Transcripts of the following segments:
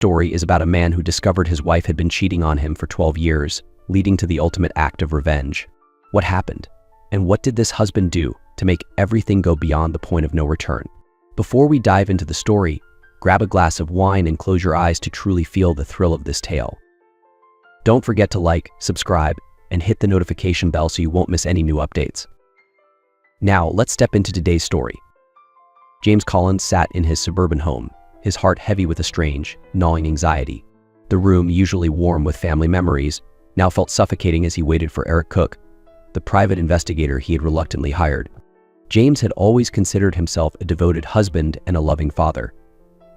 Story is about a man who discovered his wife had been cheating on him for 12 years, leading to the ultimate act of revenge. What happened? And what did this husband do to make everything go beyond the point of no return? Before we dive into the story, grab a glass of wine and close your eyes to truly feel the thrill of this tale. Don't forget to like, subscribe, and hit the notification bell so you won't miss any new updates. Now, let's step into today's story. James Collins sat in his suburban home, his heart heavy with a strange, gnawing anxiety. The room, usually warm with family memories, now felt suffocating as he waited for Eric Cook, the private investigator he had reluctantly hired. James had always considered himself a devoted husband and a loving father.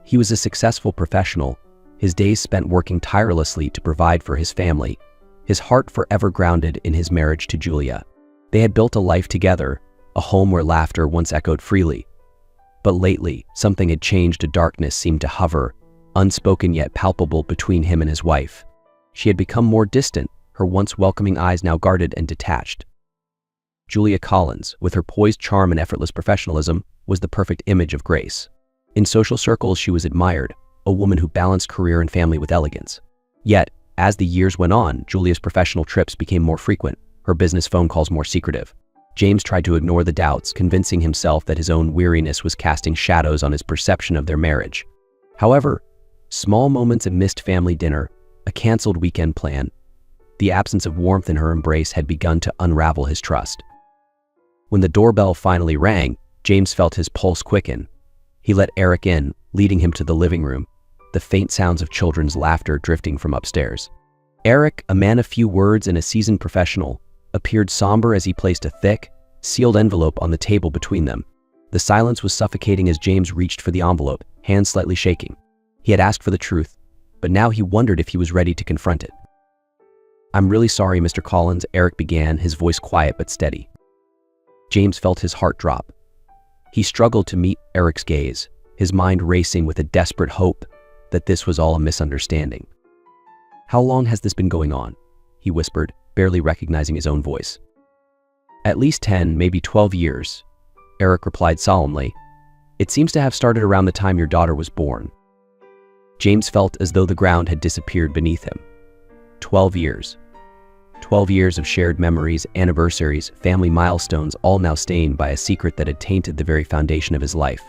He was a successful professional, his days spent working tirelessly to provide for his family, his heart forever grounded in his marriage to Julia. They had built a life together, a home where laughter once echoed freely. But lately, something had changed. A darkness seemed to hover, unspoken yet palpable, between him and his wife. She had become more distant, her once welcoming eyes now guarded and detached. Julia Collins, with her poised charm and effortless professionalism, was the perfect image of grace. In social circles, she was admired, a woman who balanced career and family with elegance. Yet, as the years went on, Julia's professional trips became more frequent, her business phone calls more secretive. James tried to ignore the doubts, convincing himself that his own weariness was casting shadows on his perception of their marriage. However, small moments, a missed family dinner, a canceled weekend plan, the absence of warmth in her embrace had begun to unravel his trust. When the doorbell finally rang, James felt his pulse quicken. He let Eric in, leading him to the living room, the faint sounds of children's laughter drifting from upstairs. Eric, a man of few words and a seasoned professional, appeared somber as he placed a thick, sealed envelope on the table between them. The silence was suffocating as James reached for the envelope, hands slightly shaking. He had asked for the truth, but now he wondered if he was ready to confront it. "I'm really sorry, Mr. Collins," Eric began, his voice quiet but steady. James felt his heart drop. He struggled to meet Eric's gaze, his mind racing with a desperate hope that this was all a misunderstanding. "How long has this been going on?" he whispered, barely recognizing his own voice. "At least 10, maybe 12 years, Eric replied solemnly. "It seems to have started around the time your daughter was born." James felt as though the ground had disappeared beneath him. 12 years. 12 years of shared memories, anniversaries, family milestones, all now stained by a secret that had tainted the very foundation of his life.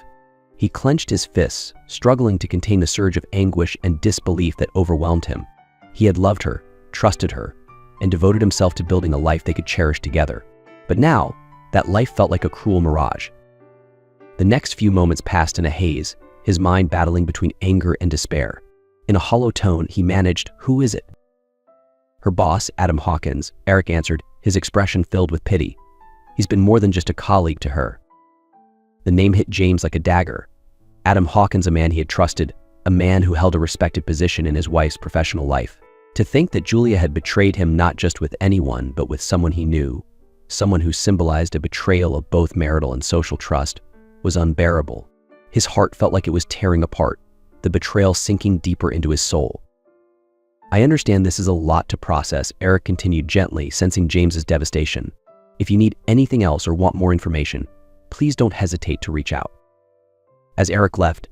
He clenched his fists, struggling to contain the surge of anguish and disbelief that overwhelmed him. He had loved her, trusted her, and devoted himself to building a life they could cherish together. But now, that life felt like a cruel mirage. The next few moments passed in a haze, his mind battling between anger and despair. In a hollow tone, he managed, "Who is it?" "Her boss, Adam Hawkins," Eric answered, his expression filled with pity. "He's been more than just a colleague to her." The name hit James like a dagger. Adam Hawkins, a man he had trusted, a man who held a respected position in his wife's professional life. To think that Julia had betrayed him not just with anyone, but with someone he knew, someone who symbolized a betrayal of both marital and social trust, was unbearable. His heart felt like it was tearing apart, the betrayal sinking deeper into his soul. "I understand this is a lot to process," Eric continued gently, sensing James's devastation. "If you need anything else or want more information, please don't hesitate to reach out." As Eric left,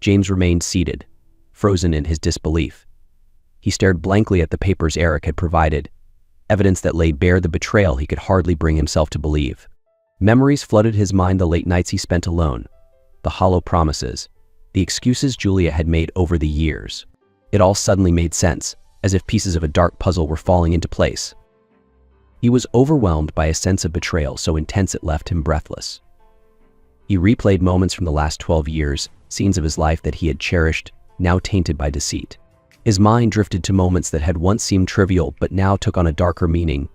James remained seated, frozen in his disbelief. He stared blankly at the papers Eric had provided, evidence that laid bare the betrayal he could hardly bring himself to believe. Memories flooded his mind, the late nights he spent alone, the hollow promises, the excuses Julia had made over the years. It all suddenly made sense, as if pieces of a dark puzzle were falling into place. He was overwhelmed by a sense of betrayal so intense it left him breathless. He replayed moments from the last 12 years, scenes of his life that he had cherished, now tainted by deceit. His mind drifted to moments that had once seemed trivial but now took on a darker meaning.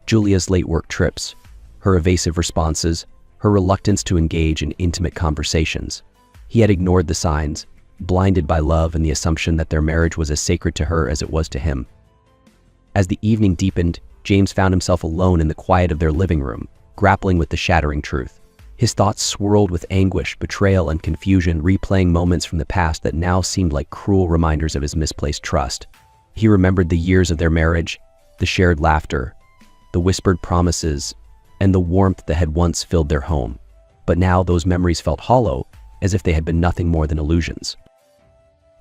Julia's late work trips, her evasive responses, her reluctance to engage in intimate conversations. He had ignored the signs, blinded by love and the assumption that their marriage was as sacred to her as it was to him. As the evening deepened, James found himself alone in the quiet of their living room, grappling with the shattering truth. His thoughts swirled with anguish, betrayal, and confusion, replaying moments from the past that now seemed like cruel reminders of his misplaced trust. He remembered the years of their marriage, the shared laughter, the whispered promises, and the warmth that had once filled their home. But now those memories felt hollow, as if they had been nothing more than illusions.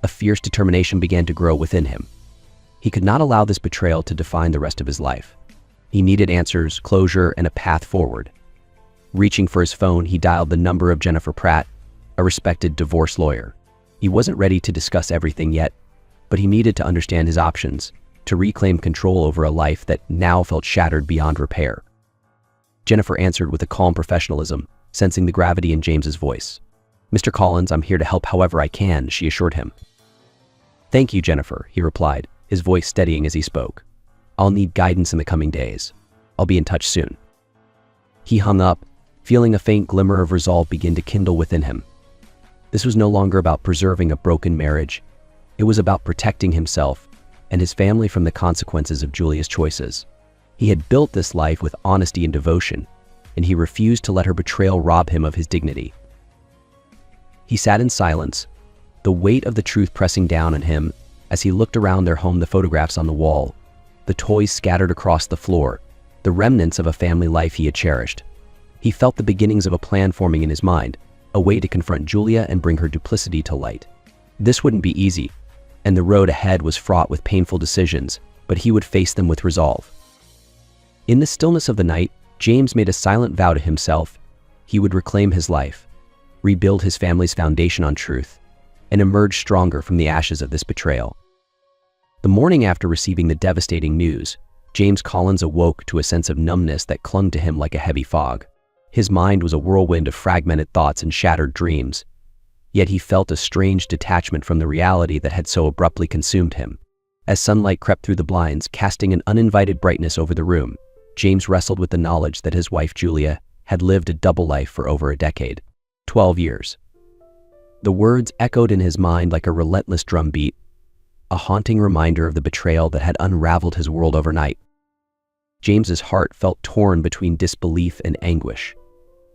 A fierce determination began to grow within him. He could not allow this betrayal to define the rest of his life. He needed answers, closure, and a path forward. Reaching for his phone, he dialed the number of Jennifer Pratt, a respected divorce lawyer. He wasn't ready to discuss everything yet, but he needed to understand his options, to reclaim control over a life that now felt shattered beyond repair. Jennifer answered with a calm professionalism, sensing the gravity in James's voice. "Mr. Collins, I'm here to help however I can," she assured him. "Thank you, Jennifer," he replied, his voice steadying as he spoke. "I'll need guidance in the coming days. I'll be in touch soon." He hung up, feeling a faint glimmer of resolve begin to kindle within him. This was no longer about preserving a broken marriage. It was about protecting himself and his family from the consequences of Julia's choices. He had built this life with honesty and devotion, and he refused to let her betrayal rob him of his dignity. He sat in silence, the weight of the truth pressing down on him as he looked around their home, the photographs on the wall, the toys scattered across the floor, the remnants of a family life he had cherished. He felt the beginnings of a plan forming in his mind, a way to confront Julia and bring her duplicity to light. This wouldn't be easy, and the road ahead was fraught with painful decisions, but he would face them with resolve. In the stillness of the night, James made a silent vow to himself. He would reclaim his life, rebuild his family's foundation on truth, and emerge stronger from the ashes of this betrayal. The morning after receiving the devastating news, James Collins awoke to a sense of numbness that clung to him like a heavy fog. His mind was a whirlwind of fragmented thoughts and shattered dreams, yet he felt a strange detachment from the reality that had so abruptly consumed him. As sunlight crept through the blinds, casting an uninvited brightness over the room, James wrestled with the knowledge that his wife Julia had lived a double life for over a decade, 12 years. The words echoed in his mind like a relentless drumbeat, a haunting reminder of the betrayal that had unraveled his world overnight. James's heart felt torn between disbelief and anguish.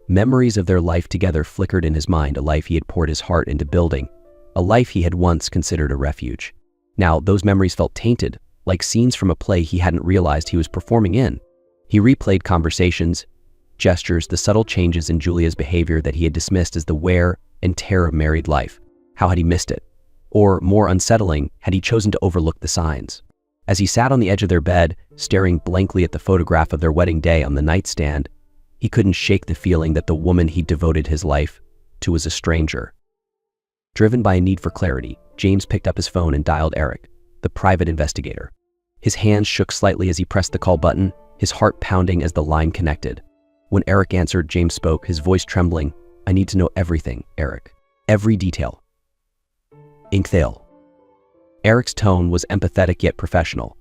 Memories of their life together flickered in his mind, a life he had poured his heart into building, a life he had once considered a refuge. Now, those memories felt tainted, like scenes from a play he hadn't realized he was performing in. He replayed conversations, gestures, the subtle changes in Julia's behavior that he had dismissed as the wear and tear of married life. How had he missed it? Or, more unsettling, had he chosen to overlook the signs? As he sat on the edge of their bed, staring blankly at the photograph of their wedding day on the nightstand, he couldn't shake the feeling that the woman he devoted his life to was a stranger. Driven by a need for clarity, James picked up his phone and dialed Eric, the private investigator. His hands shook slightly as he pressed the call button, his heart pounding as the line connected. When Eric answered, James spoke, his voice trembling. "I need to know everything, Eric. Every detail." "Inkthale." Eric's tone was empathetic yet professional.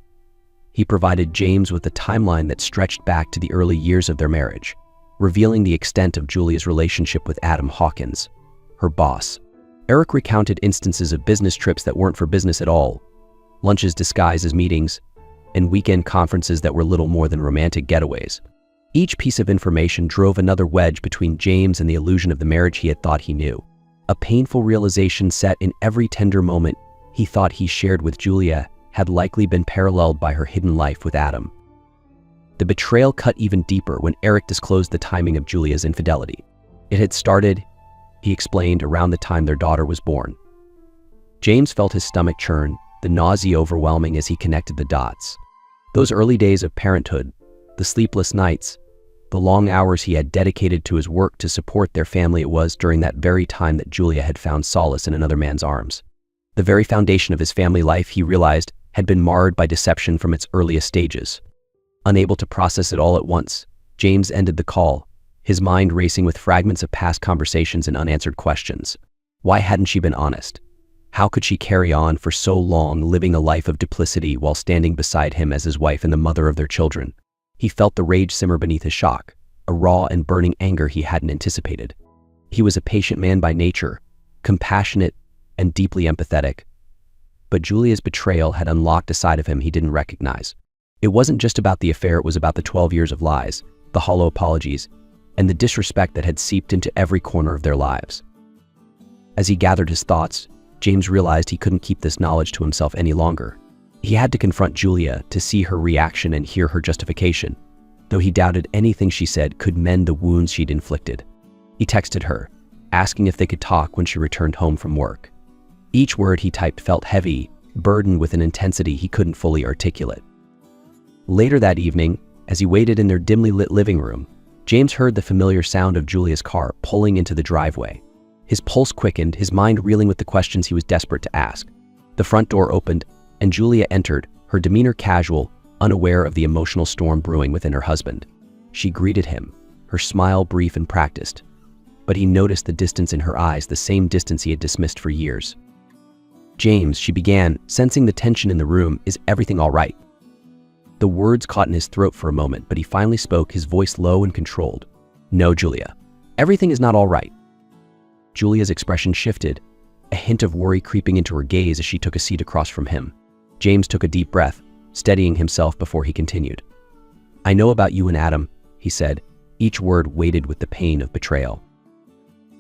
He provided James with a timeline that stretched back to the early years of their marriage, revealing the extent of Julia's relationship with Adam Hawkins, her boss. Eric recounted instances of business trips that weren't for business at all, lunches disguised as meetings, and weekend conferences that were little more than romantic getaways. Each piece of information drove another wedge between James and the illusion of the marriage he had thought he knew. A painful realization set in every tender moment he thought he shared with Julia had likely been paralleled by her hidden life with Adam. The betrayal cut even deeper when Eric disclosed the timing of Julia's infidelity. It had started, he explained, around the time their daughter was born. James felt his stomach churn, the nausea overwhelming as he connected the dots. Those early days of parenthood, the sleepless nights, the long hours he had dedicated to his work to support their family, it was during that very time that Julia had found solace in another man's arms. The very foundation of his family life, he realized, had been marred by deception from its earliest stages. Unable to process it all at once, James ended the call, his mind racing with fragments of past conversations and unanswered questions. Why hadn't she been honest? How could she carry on for so long, living a life of duplicity while standing beside him as his wife and the mother of their children? He felt the rage simmer beneath his shock, a raw and burning anger he hadn't anticipated. He was a patient man by nature, compassionate and deeply empathetic. But Julia's betrayal had unlocked a side of him he didn't recognize. It wasn't just about the affair, it was about the 12 years of lies, the hollow apologies, and the disrespect that had seeped into every corner of their lives. As he gathered his thoughts, James realized he couldn't keep this knowledge to himself any longer. He had to confront Julia to see her reaction and hear her justification, though he doubted anything she said could mend the wounds she'd inflicted. He texted her, asking if they could talk when she returned home from work. Each word he typed felt heavy, burdened with an intensity he couldn't fully articulate. Later that evening, as he waited in their dimly lit living room, James heard the familiar sound of Julia's car pulling into the driveway. His pulse quickened, his mind reeling with the questions he was desperate to ask. The front door opened, and Julia entered, her demeanor casual, unaware of the emotional storm brewing within her husband. She greeted him, her smile brief and practiced, but he noticed the distance in her eyes, the same distance he had dismissed for years. "James," she began, sensing the tension in the room, "is everything all right?" The words caught in his throat for a moment, but he finally spoke, his voice low and controlled. "No, Julia. Everything is not all right." Julia's expression shifted, a hint of worry creeping into her gaze as she took a seat across from him. James took a deep breath, steadying himself before he continued. "I know about you and Adam," he said, each word weighted with the pain of betrayal.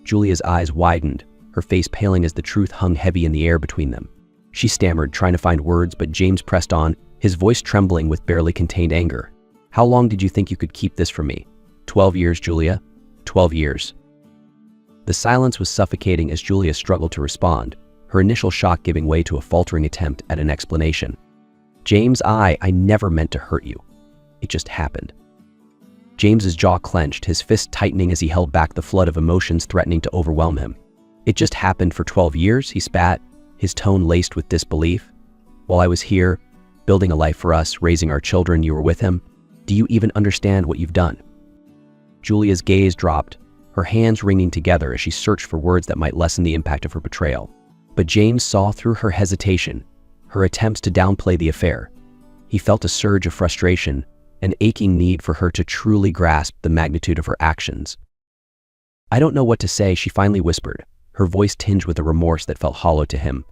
Julia's eyes widened, her face paling as the truth hung heavy in the air between them. She stammered, trying to find words, but James pressed on, his voice trembling with barely contained anger. "How long did you think you could keep this from me? 12 years, Julia. 12 years. The silence was suffocating as Julia struggled to respond, her initial shock giving way to a faltering attempt at an explanation. "James, I never meant to hurt you. It just happened." James's jaw clenched, his fist tightening as he held back the flood of emotions threatening to overwhelm him. "It just happened for 12 years, he spat, his tone laced with disbelief. "While I was here, building a life for us, raising our children, you were with him. Do you even understand what you've done?" Julia's gaze dropped, her hands wringing together as she searched for words that might lessen the impact of her betrayal. But James saw through her hesitation, her attempts to downplay the affair. He felt a surge of frustration, an aching need for her to truly grasp the magnitude of her actions. "I don't know what to say," she finally whispered, her voice tinged with a remorse that felt hollow to him.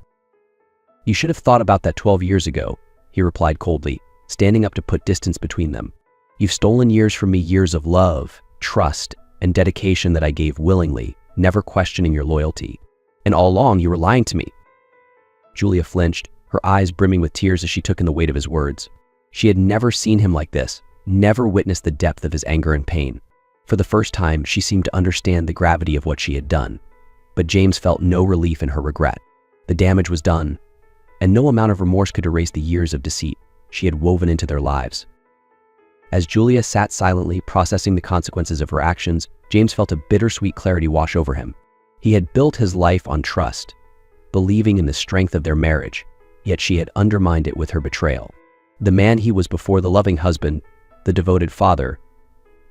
"You should have thought about that 12 years ago," he replied coldly, standing up to put distance between them. "You've stolen years from me, years of love, trust, and dedication that I gave willingly, never questioning your loyalty. And all along, you were lying to me." Julia flinched, her eyes brimming with tears as she took in the weight of his words. She had never seen him like this, never witnessed the depth of his anger and pain. For the first time, she seemed to understand the gravity of what she had done. But James felt no relief in her regret. The damage was done, and no amount of remorse could erase the years of deceit she had woven into their lives. As Julia sat silently, processing the consequences of her actions, James felt a bittersweet clarity wash over him. He had built his life on trust, believing in the strength of their marriage, yet she had undermined it with her betrayal. The man he was before, the loving husband, the devoted father,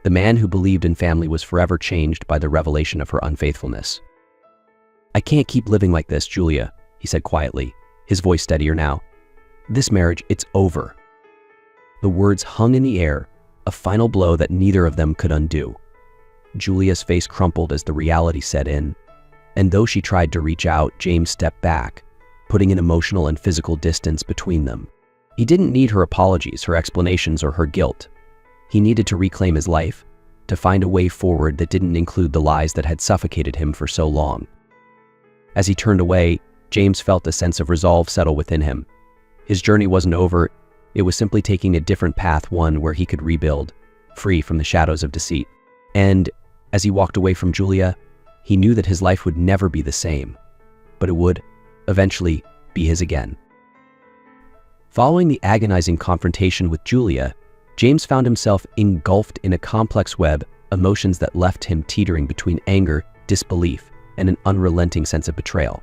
the man who believed in family, was forever changed by the revelation of her unfaithfulness. "I can't keep living like this, Julia," he said quietly, his voice steadier now. "This marriage, it's over." The words hung in the air, a final blow that neither of them could undo. Julia's face crumpled as the reality set in, and though she tried to reach out, James stepped back, putting an emotional and physical distance between them. He didn't need her apologies, her explanations, or her guilt. He needed to reclaim his life, to find a way forward that didn't include the lies that had suffocated him for so long. As he turned away, James felt a sense of resolve settle within him. His journey wasn't over, it was simply taking a different path, one where he could rebuild, free from the shadows of deceit. And as he walked away from Julia, he knew that his life would never be the same, but it would, eventually, be his again. Following the agonizing confrontation with Julia, James found himself engulfed in a complex web of emotions that left him teetering between anger, disbelief, and an unrelenting sense of betrayal.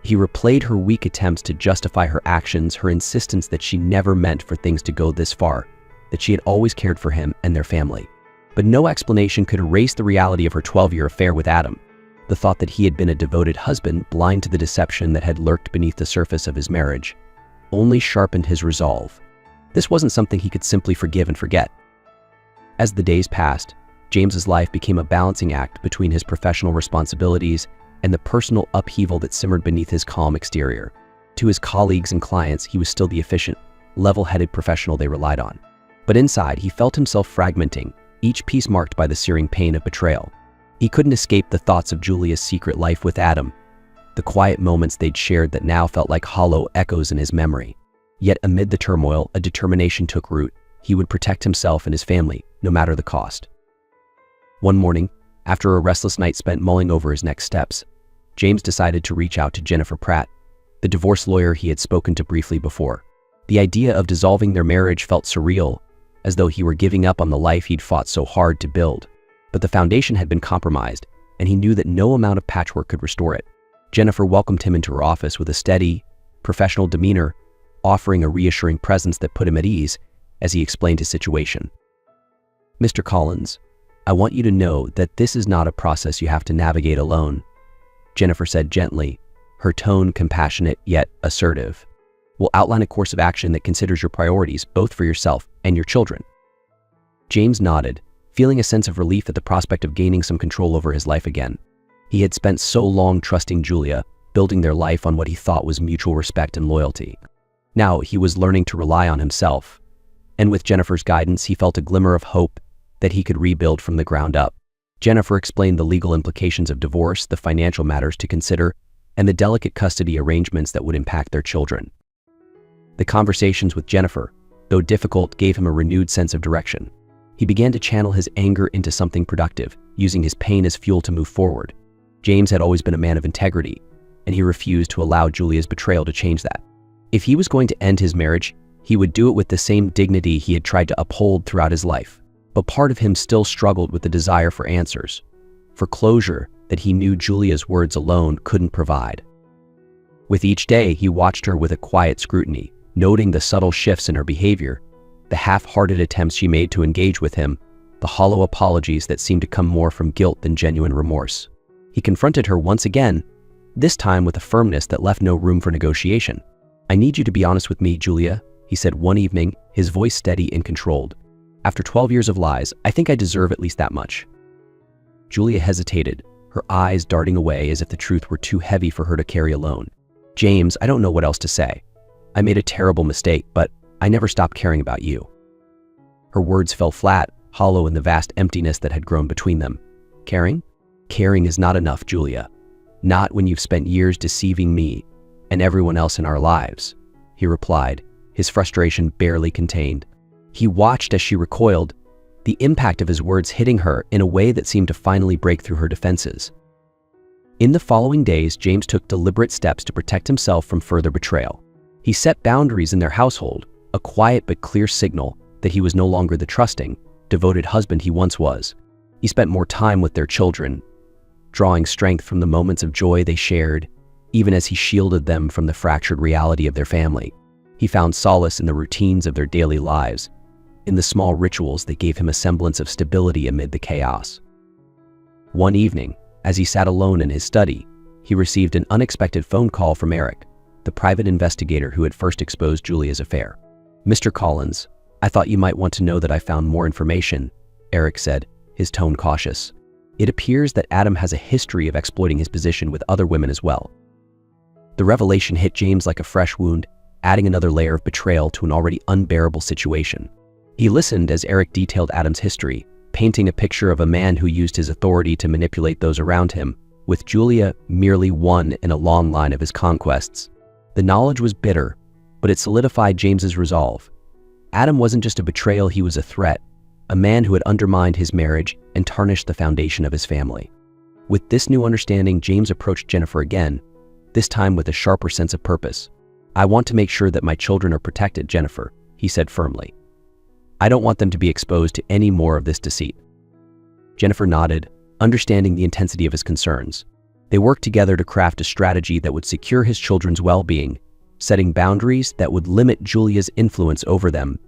He replayed her weak attempts to justify her actions, her insistence that she never meant for things to go this far, that she had always cared for him and their family. But no explanation could erase the reality of her 12-year affair with Adam. The thought that he had been a devoted husband, blind to the deception that had lurked beneath the surface of his marriage, only sharpened his resolve. This wasn't something he could simply forgive and forget. As the days passed, James's life became a balancing act between his professional responsibilities and the personal upheaval that simmered beneath his calm exterior. To his colleagues and clients, he was still the efficient, level-headed professional they relied on. But inside, he felt himself fragmenting, each piece marked by the searing pain of betrayal. He couldn't escape the thoughts of Julia's secret life with Adam, the quiet moments they'd shared that now felt like hollow echoes in his memory. Yet amid the turmoil, a determination took root. He would protect himself and his family, no matter the cost. One morning, after a restless night spent mulling over his next steps, James decided to reach out to Jennifer Pratt, the divorce lawyer he had spoken to briefly before. The idea of dissolving their marriage felt surreal, as though he were giving up on the life he'd fought so hard to build. But the foundation had been compromised, and he knew that no amount of patchwork could restore it. Jennifer welcomed him into her office with a steady, professional demeanor, offering a reassuring presence that put him at ease as he explained his situation. "Mr. Collins, I want you to know that this is not a process you have to navigate alone," Jennifer said gently, her tone compassionate yet assertive. "We'll outline a course of action that considers your priorities, both for yourself and your children." James nodded, feeling a sense of relief at the prospect of gaining some control over his life again. He had spent so long trusting Julia, building their life on what he thought was mutual respect and loyalty. Now he was learning to rely on himself, and with Jennifer's guidance, he felt a glimmer of hope that he could rebuild from the ground up. Jennifer explained the legal implications of divorce, the financial matters to consider, and the delicate custody arrangements that would impact their children. The conversations with Jennifer, though difficult, gave him a renewed sense of direction. He began to channel his anger into something productive, using his pain as fuel to move forward. James had always been a man of integrity, and he refused to allow Julia's betrayal to change that. If he was going to end his marriage, he would do it with the same dignity he had tried to uphold throughout his life. But part of him still struggled with the desire for answers, for closure that he knew Julia's words alone couldn't provide. With each day, he watched her with a quiet scrutiny, noting the subtle shifts in her behavior, the half-hearted attempts she made to engage with him, the hollow apologies that seemed to come more from guilt than genuine remorse. He confronted her once again, this time with a firmness that left no room for negotiation. "I need you to be honest with me, Julia," he said one evening, his voice steady and controlled. "After 12 years of lies, I think I deserve at least that much." Julia hesitated, her eyes darting away as if the truth were too heavy for her to carry alone. "James, I don't know what else to say. I made a terrible mistake, but I never stopped caring about you." Her words fell flat, hollow in the vast emptiness that had grown between them. "Caring? Caring is not enough, Julia. Not when you've spent years deceiving me and everyone else in our lives," he replied, his frustration barely contained. He watched as she recoiled, the impact of his words hitting her in a way that seemed to finally break through her defenses. In the following days, James took deliberate steps to protect himself from further betrayal. He set boundaries in their household, a quiet but clear signal that he was no longer the trusting, devoted husband he once was. He spent more time with their children, drawing strength from the moments of joy they shared, even as he shielded them from the fractured reality of their family. He found solace in the routines of their daily lives, in the small rituals that gave him a semblance of stability amid the chaos. One evening, as he sat alone in his study, he received an unexpected phone call from Eric, the private investigator who had first exposed Julia's affair. "Mr. Collins, I thought you might want to know that I found more information," Eric said, his tone cautious. "It appears that Adam has a history of exploiting his position with other women as well." The revelation hit James like a fresh wound, adding another layer of betrayal to an already unbearable situation. He listened as Eric detailed Adam's history, painting a picture of a man who used his authority to manipulate those around him, with Julia merely one in a long line of his conquests. The knowledge was bitter, but it solidified James's resolve. Adam wasn't just a betrayal, he was a threat, a man who had undermined his marriage and tarnished the foundation of his family. With this new understanding, James approached Jennifer again, this time with a sharper sense of purpose. "I want to make sure that my children are protected, Jennifer," he said firmly. "I don't want them to be exposed to any more of this deceit." Jennifer nodded, understanding the intensity of his concerns. They worked together to craft a strategy that would secure his children's well-being, setting boundaries that would limit Julia's influence over them,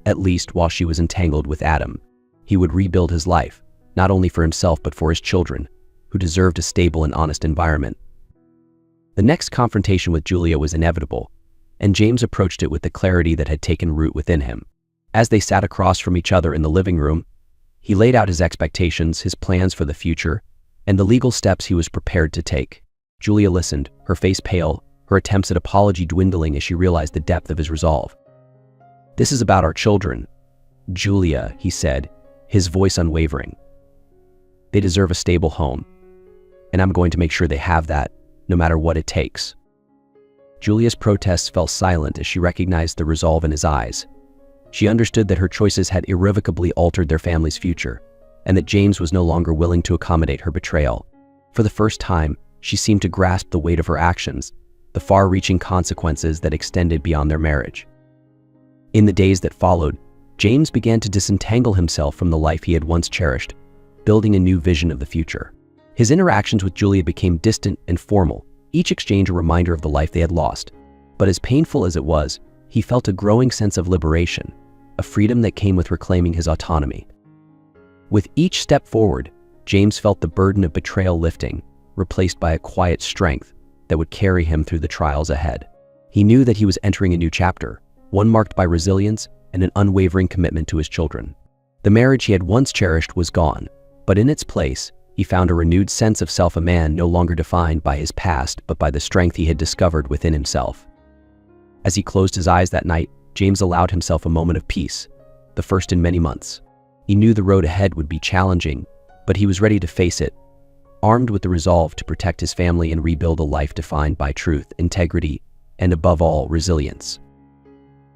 at least while she was entangled with Adam. He would rebuild his life, not only for himself but for his children, who deserved a stable and honest environment. The next confrontation with Julia was inevitable, and James approached it with the clarity that had taken root within him. As they sat across from each other in the living room, he laid out his expectations, his plans for the future, and the legal steps he was prepared to take. Julia listened, her face pale, her attempts at apology dwindling as she realized the depth of his resolve. "This is about our children, Julia," he said, his voice unwavering. "They deserve a stable home, and I'm going to make sure they have that, no matter what it takes." Julia's protests fell silent as she recognized the resolve in his eyes. She understood that her choices had irrevocably altered their family's future, and that James was no longer willing to accommodate her betrayal. For the first time, she seemed to grasp the weight of her actions, the far-reaching consequences that extended beyond their marriage. In the days that followed, James began to disentangle himself from the life he had once cherished, building a new vision of the future. His interactions with Julia became distant and formal, each exchange a reminder of the life they had lost. But as painful as it was, he felt a growing sense of liberation, a freedom that came with reclaiming his autonomy. With each step forward, James felt the burden of betrayal lifting, replaced by a quiet strength that would carry him through the trials ahead. He knew that he was entering a new chapter, one marked by resilience and an unwavering commitment to his children. The marriage he had once cherished was gone, but in its place, he found a renewed sense of self, a man no longer defined by his past but by the strength he had discovered within himself. As he closed his eyes that night, James allowed himself a moment of peace, the first in many months. He knew the road ahead would be challenging, but he was ready to face it, armed with the resolve to protect his family and rebuild a life defined by truth, integrity, and above all, resilience.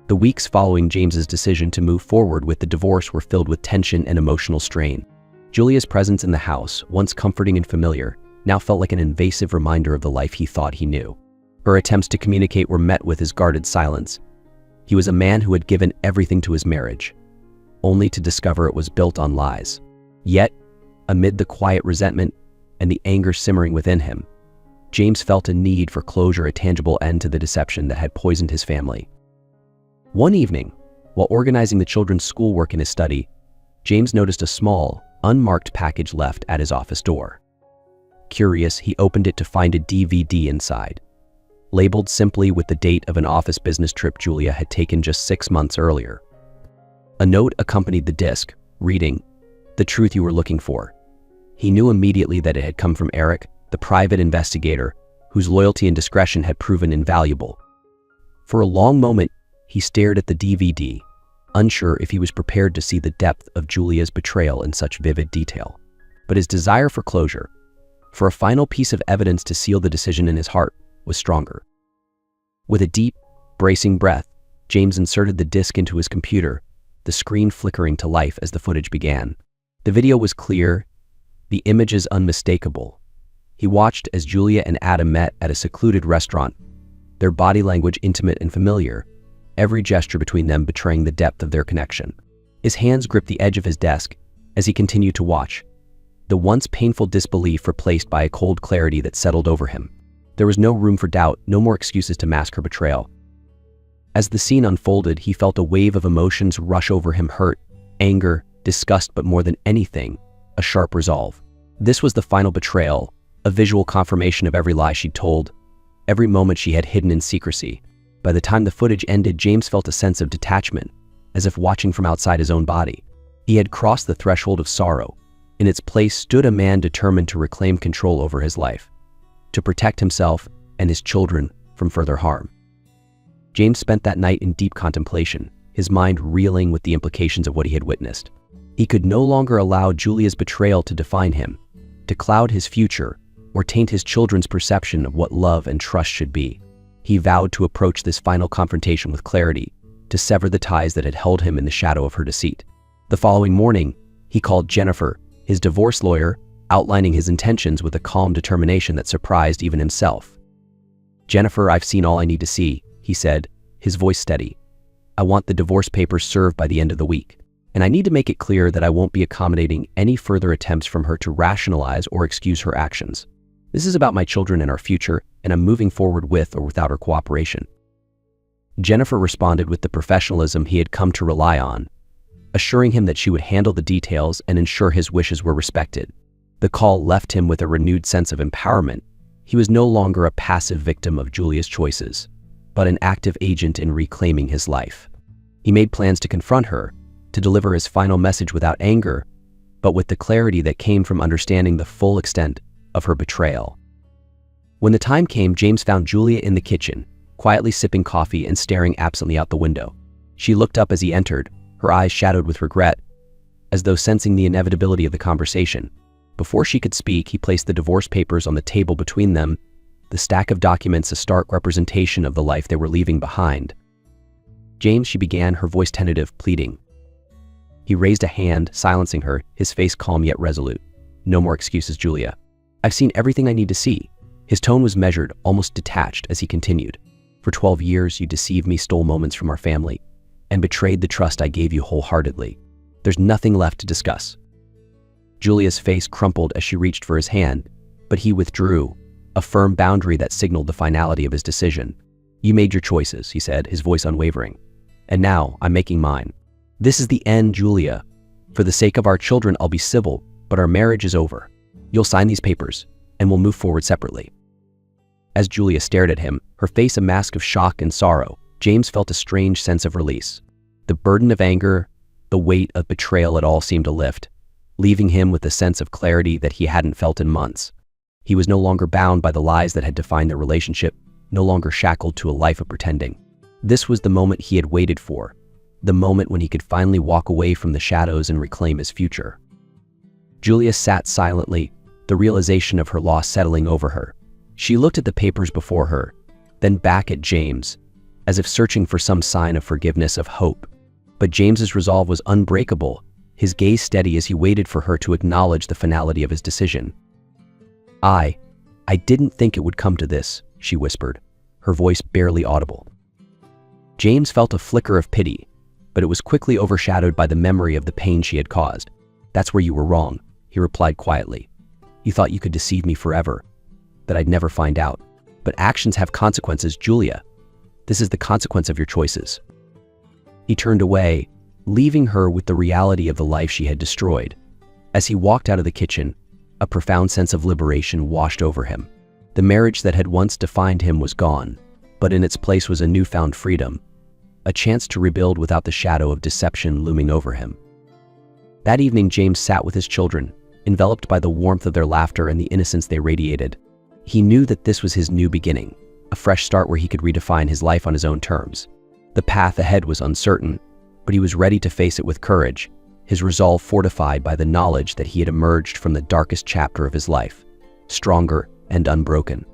The weeks following James's decision to move forward with the divorce were filled with tension and emotional strain. Julia's presence in the house, once comforting and familiar, now felt like an invasive reminder of the life he thought he knew. Her attempts to communicate were met with his guarded silence. He was a man who had given everything to his marriage, only to discover it was built on lies. Yet, amid the quiet resentment and the anger simmering within him, James felt a need for closure, a tangible end to the deception that had poisoned his family. One evening, while organizing the children's schoolwork in his study, James noticed a small, unmarked package left at his office door. Curious, he opened it to find a DVD inside, labeled simply with the date of an office business trip Julia had taken just 6 months earlier. A note accompanied the disc, reading, "The truth you were looking for." He knew immediately that it had come from Eric, the private investigator, whose loyalty and discretion had proven invaluable. For a long moment, he stared at the DVD, unsure if he was prepared to see the depth of Julia's betrayal in such vivid detail. But his desire for closure, for a final piece of evidence to seal the decision in his heart, was stronger. With a deep, bracing breath, James inserted the disc into his computer, the screen flickering to life as the footage began. The video was clear, the images unmistakable. He watched as Julia and Adam met at a secluded restaurant, their body language intimate and familiar, every gesture between them betraying the depth of their connection. His hands gripped the edge of his desk as he continued to watch, the once painful disbelief replaced by a cold clarity that settled over him. There was no room for doubt, no more excuses to mask her betrayal. As the scene unfolded, he felt a wave of emotions rush over him: hurt, anger, disgust, but more than anything, a sharp resolve. This was the final betrayal, a visual confirmation of every lie she'd told, every moment she had hidden in secrecy. By the time the footage ended, James felt a sense of detachment, as if watching from outside his own body. He had crossed the threshold of sorrow. In its place stood a man determined to reclaim control over his life, to protect himself and his children from further harm. James spent that night in deep contemplation, his mind reeling with the implications of what he had witnessed. He could no longer allow Julia's betrayal to define him, to cloud his future, or taint his children's perception of what love and trust should be. He vowed to approach this final confrontation with clarity, to sever the ties that had held him in the shadow of her deceit. The following morning, he called Jennifer, his divorce lawyer, outlining his intentions with a calm determination that surprised even himself. "Jennifer, I've seen all I need to see," he said, his voice steady. "I want the divorce papers served by the end of the week, and I need to make it clear that I won't be accommodating any further attempts from her to rationalize or excuse her actions. This is about my children and our future, and I'm moving forward with or without her cooperation." Jennifer responded with the professionalism he had come to rely on, assuring him that she would handle the details and ensure his wishes were respected. The call left him with a renewed sense of empowerment. He was no longer a passive victim of Julia's choices, but an active agent in reclaiming his life. He made plans to confront her, to deliver his final message without anger, but with the clarity that came from understanding the full extent of her betrayal. When the time came, James found Julia in the kitchen, quietly sipping coffee and staring absently out the window. She looked up as he entered, her eyes shadowed with regret, as though sensing the inevitability of the conversation. Before she could speak, he placed the divorce papers on the table between them, the stack of documents a stark representation of the life they were leaving behind. "James," she began, her voice tentative, pleading. He raised a hand, silencing her, his face calm yet resolute. "No more excuses, Julia. I've seen everything I need to see. His tone was measured, almost detached, as he continued. For 12 years, you deceived me, stole moments from our family, and betrayed the trust I gave you wholeheartedly. There's nothing left to discuss. Julia's face crumpled as she reached for his hand, but he withdrew, a firm boundary that signaled the finality of his decision. You made your choices, he said, his voice unwavering. And now I'm making mine. This is the end, Julia. For the sake of our children, I'll be civil, but our marriage is over. You'll sign these papers, and we'll move forward separately. As Julia stared at him, her face a mask of shock and sorrow, James felt a strange sense of release. The burden of anger, the weight of betrayal, it all seemed to lift, leaving him with a sense of clarity that he hadn't felt in months. He was no longer bound by the lies that had defined their relationship, no longer shackled to a life of pretending. This was the moment he had waited for, the moment when he could finally walk away from the shadows and reclaim his future. Julia sat silently, the realization of her loss settling over her. She looked at the papers before her, then back at James, as if searching for some sign of forgiveness, of hope. But James's resolve was unbreakable, his gaze steady as he waited for her to acknowledge the finality of his decision. I didn't think it would come to this, she whispered, her voice barely audible. James felt a flicker of pity, but it was quickly overshadowed by the memory of the pain she had caused. That's where you were wrong, he replied quietly. You thought you could deceive me forever, that I'd never find out. But actions have consequences, Julia. This is the consequence of your choices. He turned away, leaving her with the reality of the life she had destroyed. As he walked out of the kitchen, a profound sense of liberation washed over him. The marriage that had once defined him was gone, but in its place was a newfound freedom, a chance to rebuild without the shadow of deception looming over him. That evening, James sat with his children, enveloped by the warmth of their laughter and the innocence they radiated. He knew that this was his new beginning, a fresh start where he could redefine his life on his own terms. The path ahead was uncertain, but he was ready to face it with courage, his resolve fortified by the knowledge that he had emerged from the darkest chapter of his life, stronger and unbroken.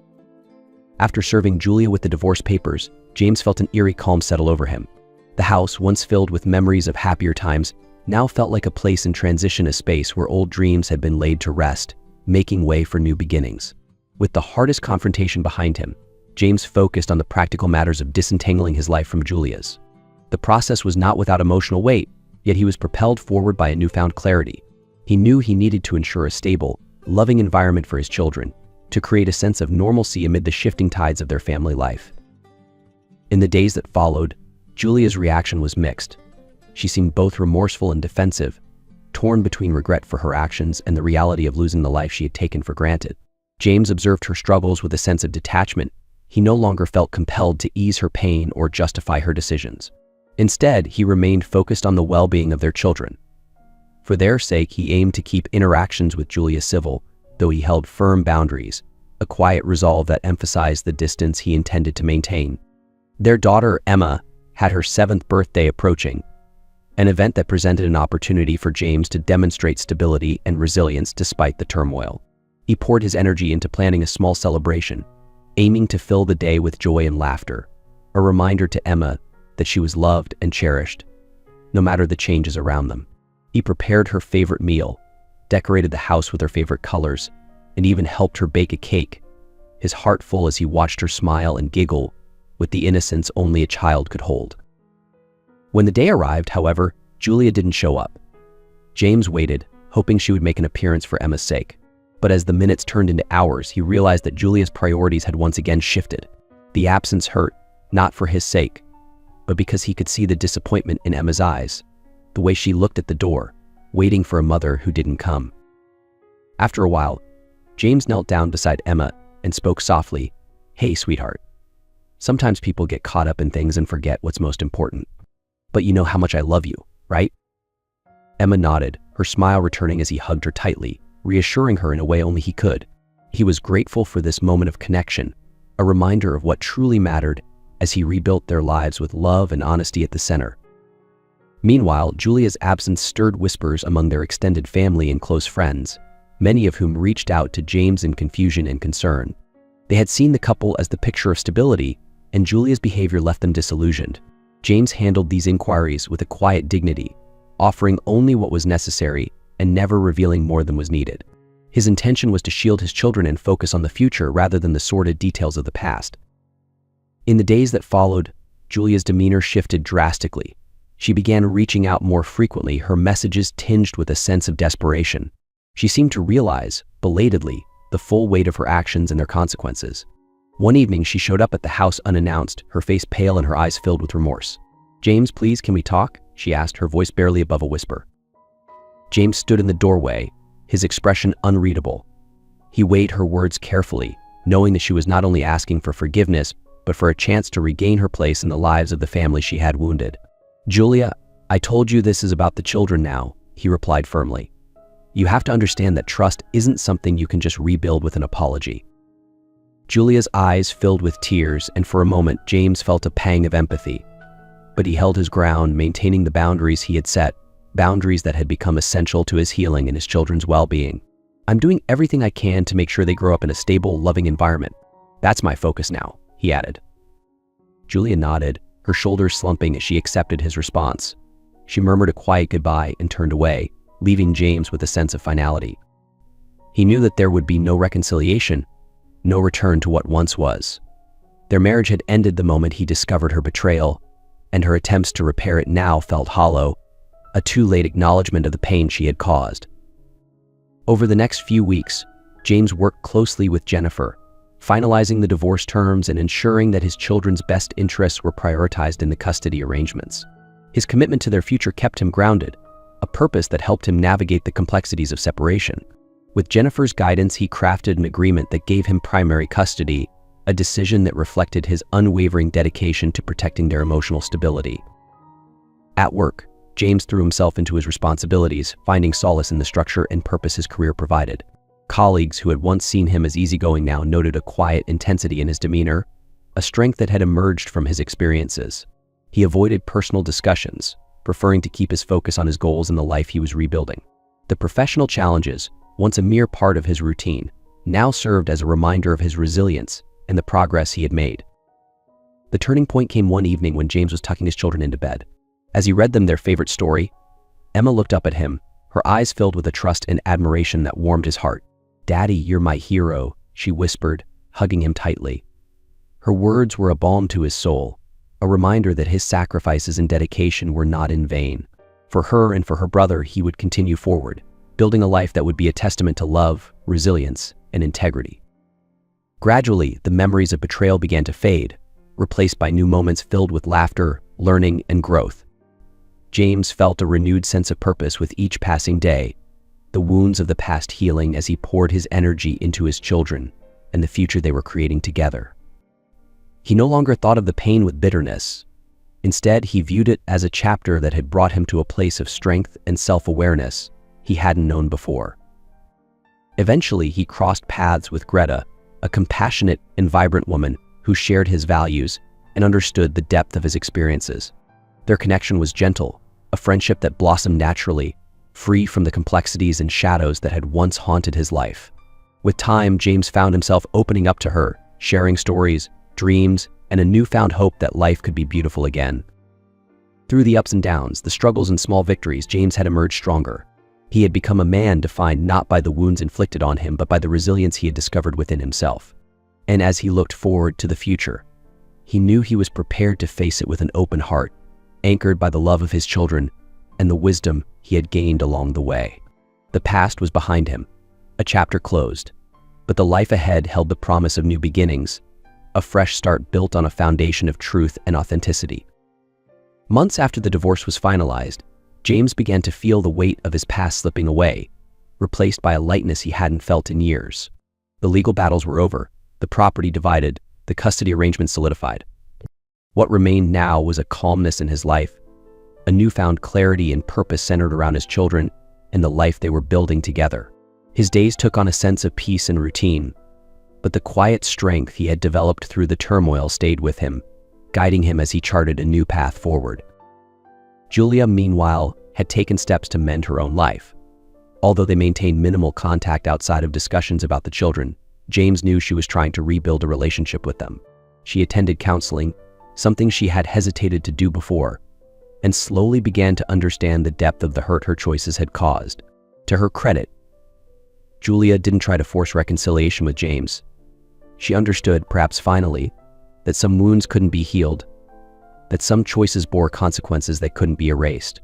After serving Julia with the divorce papers, James felt an eerie calm settle over him. The house, once filled with memories of happier times, now felt like a place in transition, a space where old dreams had been laid to rest, making way for new beginnings. With the hardest confrontation behind him, James focused on the practical matters of disentangling his life from Julia's. The process was not without emotional weight, yet he was propelled forward by a newfound clarity. He knew he needed to ensure a stable, loving environment for his children, to create a sense of normalcy amid the shifting tides of their family life. In the days that followed, Julia's reaction was mixed. She seemed both remorseful and defensive, torn between regret for her actions and the reality of losing the life she had taken for granted. James observed her struggles with a sense of detachment. He no longer felt compelled to ease her pain or justify her decisions. Instead, he remained focused on the well-being of their children. For their sake, he aimed to keep interactions with Julia civil, though he held firm boundaries, a quiet resolve that emphasized the distance he intended to maintain. Their daughter, Emma, had her 7th birthday approaching, an event that presented an opportunity for James to demonstrate stability and resilience despite the turmoil. He poured his energy into planning a small celebration, aiming to fill the day with joy and laughter, a reminder to Emma that she was loved and cherished, no matter the changes around them. He prepared her favorite meal, decorated the house with her favorite colors, and even helped her bake a cake, his heart full as he watched her smile and giggle with the innocence only a child could hold. When the day arrived, however, Julia didn't show up. James waited, hoping she would make an appearance for Emma's sake. But as the minutes turned into hours, he realized that Julia's priorities had once again shifted. The absence hurt, not for his sake, but because he could see the disappointment in Emma's eyes, the way she looked at the door, waiting for a mother who didn't come. After a while, James knelt down beside Emma and spoke softly, "Hey, sweetheart. Sometimes people get caught up in things and forget what's most important. But you know how much I love you, right?" Emma nodded, her smile returning as he hugged her tightly, reassuring her in a way only he could. He was grateful for this moment of connection, a reminder of what truly mattered as he rebuilt their lives with love and honesty at the center. Meanwhile, Julia's absence stirred whispers among their extended family and close friends, many of whom reached out to James in confusion and concern. They had seen the couple as the picture of stability, and Julia's behavior left them disillusioned. James handled these inquiries with a quiet dignity, offering only what was necessary and never revealing more than was needed. His intention was to shield his children and focus on the future rather than the sordid details of the past. In the days that followed, Julia's demeanor shifted drastically. She began reaching out more frequently, her messages tinged with a sense of desperation. She seemed to realize, belatedly, the full weight of her actions and their consequences. One evening, she showed up at the house unannounced, her face pale and her eyes filled with remorse. "James, please, can we talk?" she asked, her voice barely above a whisper. James stood in the doorway, his expression unreadable. He weighed her words carefully, knowing that she was not only asking for forgiveness, but for a chance to regain her place in the lives of the family she had wounded. "Julia, I told you this is about the children now," he replied firmly. "You have to understand that trust isn't something you can just rebuild with an apology." Julia's eyes filled with tears, and for a moment, James felt a pang of empathy. But he held his ground, maintaining the boundaries he had set, boundaries that had become essential to his healing and his children's well-being. "I'm doing everything I can to make sure they grow up in a stable, loving environment. That's my focus now," he added. Julia nodded, her shoulders slumping as she accepted his response. She murmured a quiet goodbye and turned away, leaving James with a sense of finality. He knew that there would be no reconciliation, no return to what once was. Their marriage had ended the moment he discovered her betrayal, and her attempts to repair it now felt hollow, a too-late acknowledgement of the pain she had caused. Over the next few weeks, James worked closely with Jennifer, finalizing the divorce terms and ensuring that his children's best interests were prioritized in the custody arrangements. His commitment to their future kept him grounded, a purpose that helped him navigate the complexities of separation. With Jennifer's guidance, he crafted an agreement that gave him primary custody, a decision that reflected his unwavering dedication to protecting their emotional stability. At work, James threw himself into his responsibilities, finding solace in the structure and purpose his career provided. Colleagues who had once seen him as easygoing now noted a quiet intensity in his demeanor, a strength that had emerged from his experiences. He avoided personal discussions, preferring to keep his focus on his goals and the life he was rebuilding. The professional challenges, once a mere part of his routine, now served as a reminder of his resilience and the progress he had made. The turning point came one evening when James was tucking his children into bed. As he read them their favorite story, Emma looked up at him, her eyes filled with a trust and admiration that warmed his heart. "Daddy, you're my hero," she whispered, hugging him tightly. Her words were a balm to his soul, a reminder that his sacrifices and dedication were not in vain. For her and for her brother, he would continue forward, building a life that would be a testament to love, resilience, and integrity. Gradually, the memories of betrayal began to fade, replaced by new moments filled with laughter, learning, and growth. James felt a renewed sense of purpose with each passing day, the wounds of the past healing as he poured his energy into his children and the future they were creating together. He no longer thought of the pain with bitterness. Instead, he viewed it as a chapter that had brought him to a place of strength and self-awareness he hadn't known before. Eventually, he crossed paths with Greta, a compassionate and vibrant woman who shared his values and understood the depth of his experiences. Their connection was gentle, a friendship that blossomed naturally, free from the complexities and shadows that had once haunted his life. With time, James found himself opening up to her, sharing stories, dreams, and a newfound hope that life could be beautiful again. Through the ups and downs, the struggles and small victories, James had emerged stronger. He had become a man defined not by the wounds inflicted on him, but by the resilience he had discovered within himself. And as he looked forward to the future, he knew he was prepared to face it with an open heart, anchored by the love of his children and the wisdom he had gained along the way. The past was behind him, a chapter closed, but the life ahead held the promise of new beginnings, a fresh start built on a foundation of truth and authenticity. Months after the divorce was finalized, James began to feel the weight of his past slipping away, replaced by a lightness he hadn't felt in years. The legal battles were over, the property divided, the custody arrangement solidified. What remained now was a calmness in his life, a newfound clarity and purpose centered around his children and the life they were building together. His days took on a sense of peace and routine, but the quiet strength he had developed through the turmoil stayed with him, guiding him as he charted a new path forward. Julia, meanwhile, had taken steps to mend her own life. Although they maintained minimal contact outside of discussions about the children, James knew she was trying to rebuild a relationship with them. She attended counseling, something she had hesitated to do before, and slowly began to understand the depth of the hurt her choices had caused. To her credit, Julia didn't try to force reconciliation with James. She understood, perhaps finally, that some wounds couldn't be healed, that some choices bore consequences that couldn't be erased.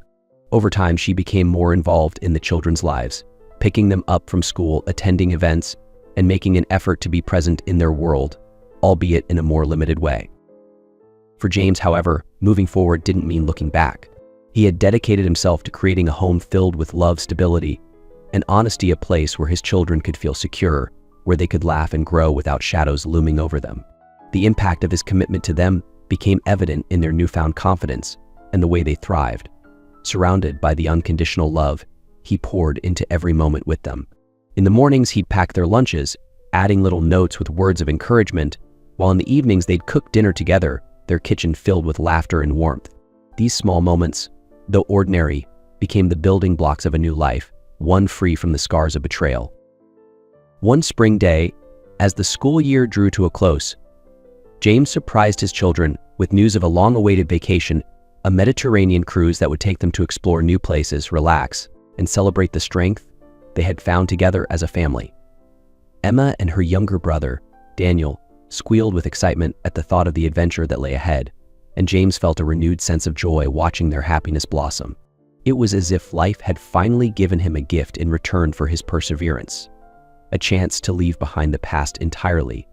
Over time, she became more involved in the children's lives, picking them up from school, attending events, and making an effort to be present in their world, albeit in a more limited way. For James, however, moving forward didn't mean looking back. He had dedicated himself to creating a home filled with love, stability, and honesty, a place where his children could feel secure, where they could laugh and grow without shadows looming over them. The impact of his commitment to them became evident in their newfound confidence and the way they thrived. Surrounded by the unconditional love he poured into every moment with them. In the mornings, he'd pack their lunches, adding little notes with words of encouragement, while in the evenings they'd cook dinner together, their kitchen filled with laughter and warmth. These small moments, though ordinary, became the building blocks of a new life, one free from the scars of betrayal. One spring day, as the school year drew to a close, James surprised his children with news of a long-awaited vacation, a Mediterranean cruise that would take them to explore new places, relax, and celebrate the strength they had found together as a family. Emma and her younger brother, Daniel, squealed with excitement at the thought of the adventure that lay ahead, and James felt a renewed sense of joy watching their happiness blossom. It was as if life had finally given him a gift in return for his perseverance, a chance to leave behind the past entirely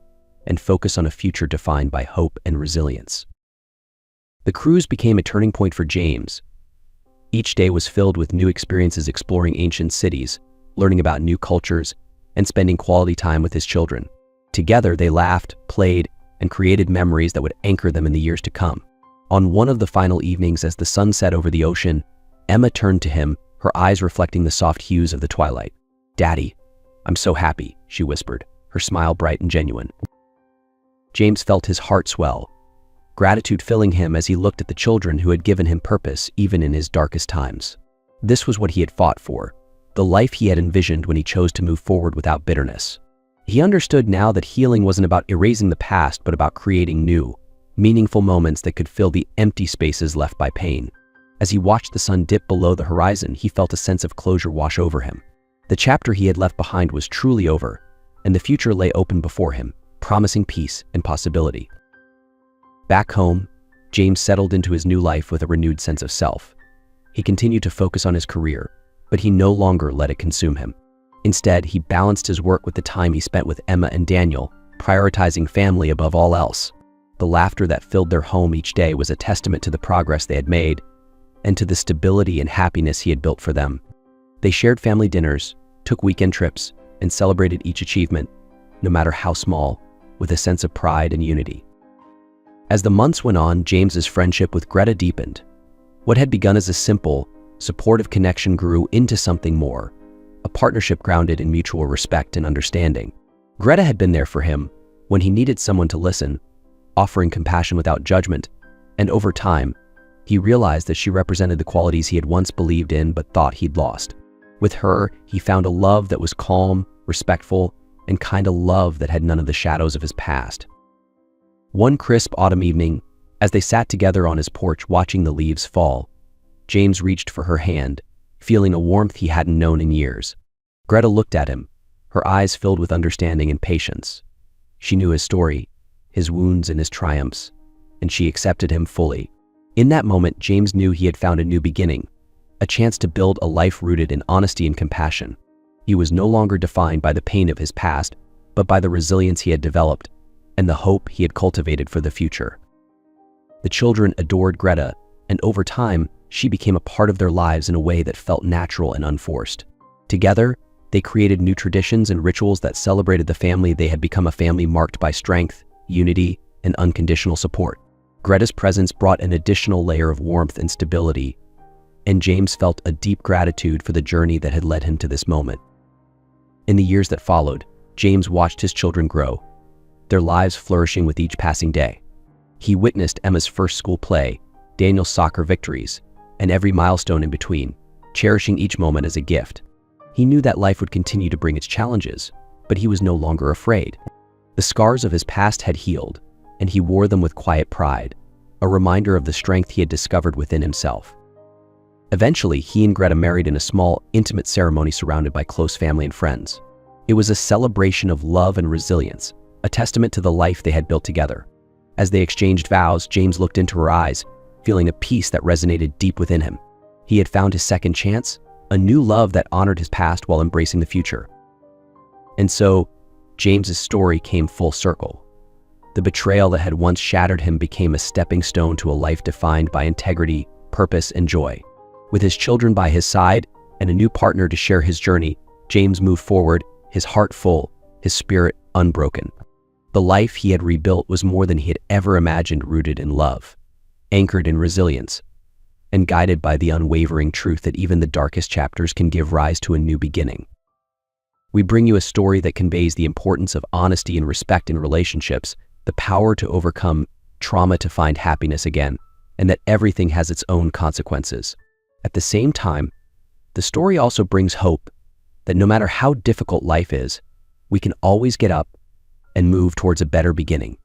and focus on a future defined by hope and resilience. The cruise became a turning point for James. Each day was filled with new experiences, exploring ancient cities, learning about new cultures, and spending quality time with his children. Together, they laughed, played, and created memories that would anchor them in the years to come. On one of the final evenings, as the sun set over the ocean, Emma turned to him, her eyes reflecting the soft hues of the twilight. "Daddy, I'm so happy," she whispered, her smile bright and genuine. James felt his heart swell, gratitude filling him as he looked at the children who had given him purpose even in his darkest times. This was what he had fought for, the life he had envisioned when he chose to move forward without bitterness. He understood now that healing wasn't about erasing the past, but about creating new, meaningful moments that could fill the empty spaces left by pain. As he watched the sun dip below the horizon, he felt a sense of closure wash over him. The chapter he had left behind was truly over, and the future lay open before him, promising peace and possibility. Back home, James settled into his new life with a renewed sense of self. He continued to focus on his career, but he no longer let it consume him. Instead, he balanced his work with the time he spent with Emma and Daniel, prioritizing family above all else. The laughter that filled their home each day was a testament to the progress they had made and to the stability and happiness he had built for them. They shared family dinners, took weekend trips, and celebrated each achievement, no matter how small, with a sense of pride and unity. As the months went on, James's friendship with Greta deepened. What had begun as a simple, supportive connection grew into something more, a partnership grounded in mutual respect and understanding. Greta had been there for him when he needed someone to listen, offering compassion without judgment, and over time, he realized that she represented the qualities he had once believed in but thought he'd lost. With her, he found a love that was calm, respectful, and kind of love that had none of the shadows of his past. One crisp autumn evening, as they sat together on his porch watching the leaves fall, James reached for her hand, feeling a warmth he hadn't known in years. Greta looked at him, her eyes filled with understanding and patience. She knew his story, his wounds and his triumphs, and she accepted him fully. In that moment, James knew he had found a new beginning, a chance to build a life rooted in honesty and compassion. He was no longer defined by the pain of his past, but by the resilience he had developed and the hope he had cultivated for the future. The children adored Greta, and over time, she became a part of their lives in a way that felt natural and unforced. Together, they created new traditions and rituals that celebrated the family they had become, a family marked by strength, unity, and unconditional support. Greta's presence brought an additional layer of warmth and stability, and James felt a deep gratitude for the journey that had led him to this moment. In the years that followed, James watched his children grow, their lives flourishing with each passing day. He witnessed Emma's first school play, Daniel's soccer victories, and every milestone in between, cherishing each moment as a gift. He knew that life would continue to bring its challenges, but he was no longer afraid. The scars of his past had healed, and he wore them with quiet pride, a reminder of the strength he had discovered within himself. Eventually, he and Greta married in a small, intimate ceremony surrounded by close family and friends. It was a celebration of love and resilience, a testament to the life they had built together. As they exchanged vows, James looked into her eyes, feeling a peace that resonated deep within him. He had found his second chance, a new love that honored his past while embracing the future. And so, James's story came full circle. The betrayal that had once shattered him became a stepping stone to a life defined by integrity, purpose, and joy. With his children by his side and a new partner to share his journey, James moved forward, his heart full, his spirit unbroken. The life he had rebuilt was more than he had ever imagined, rooted in love, anchored in resilience, and guided by the unwavering truth that even the darkest chapters can give rise to a new beginning. We bring you a story that conveys the importance of honesty and respect in relationships, the power to overcome trauma to find happiness again, and that everything has its own consequences. At the same time, the story also brings hope that no matter how difficult life is, we can always get up and move towards a better beginning.